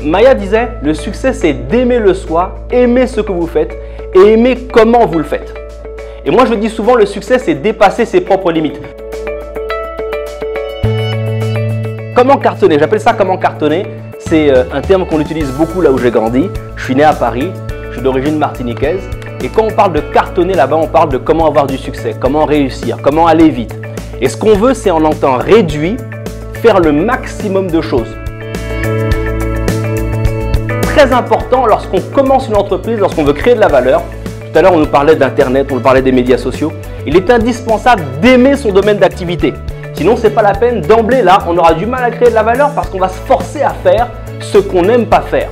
Maya disait, le succès c'est d'aimer le soi, aimer ce que vous faites et aimer comment vous le faites. Et moi je dis souvent, le succès c'est dépasser ses propres limites. Comment cartonner? J'appelle ça comment cartonner. C'est un terme qu'on utilise beaucoup là où j'ai grandi. Je suis né à Paris, je suis d'origine martiniquaise. Et quand on parle de cartonner là-bas, on parle de comment avoir du succès, comment réussir, comment aller vite. Et ce qu'on veut, c'est en temps réduit, faire le maximum de choses. Très important lorsqu'on commence une entreprise, lorsqu'on veut créer de la valeur. Tout à l'heure, on nous parlait d'Internet, on nous parlait des médias sociaux. Il est indispensable d'aimer son domaine d'activité. Sinon, ce n'est pas la peine. D'emblée, là, on aura du mal à créer de la valeur parce qu'on va se forcer à faire ce qu'on n'aime pas faire.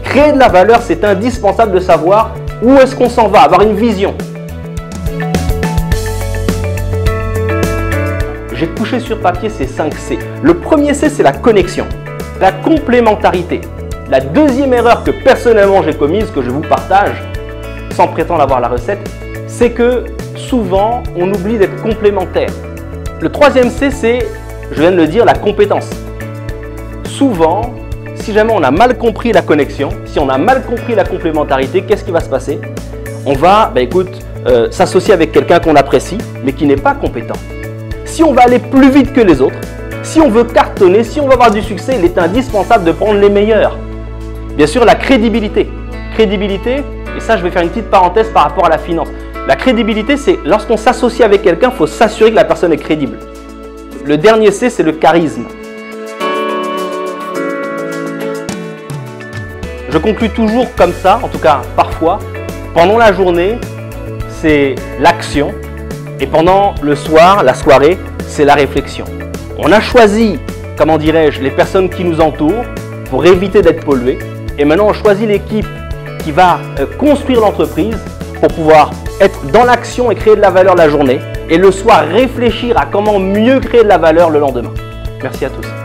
Créer de la valeur, c'est indispensable de savoir où est-ce qu'on s'en va, avoir une vision. J'ai couché sur papier ces 5 C. Le premier C, c'est la connexion, la complémentarité. La deuxième erreur que personnellement j'ai commise, que je vous partage, sans prétendre avoir la recette, c'est que souvent on oublie d'être complémentaire. Le troisième C, c'est, je viens de le dire, la compétence. Souvent, si jamais on a mal compris la connexion, si on a mal compris la complémentarité, qu'est-ce qui va se passer? On va, s'associer avec quelqu'un qu'on apprécie, mais qui n'est pas compétent. Si on va aller plus vite que les autres, si on veut cartonner, si on veut avoir du succès, il est indispensable de prendre les meilleurs. Bien sûr, la crédibilité. Crédibilité, et ça je vais faire une petite parenthèse par rapport à la finance. La crédibilité, c'est lorsqu'on s'associe avec quelqu'un, il faut s'assurer que la personne est crédible. Le dernier C, c'est le charisme. Je conclue toujours comme ça, en tout cas parfois. Pendant la journée, c'est l'action. Et pendant le soir, la soirée, c'est la réflexion. On a choisi, comment dirais-je, les personnes qui nous entourent pour éviter d'être pollués. Et maintenant, on choisit l'équipe qui va construire l'entreprise pour pouvoir être dans l'action et créer de la valeur la journée. Et le soir, réfléchir à comment mieux créer de la valeur le lendemain. Merci à tous.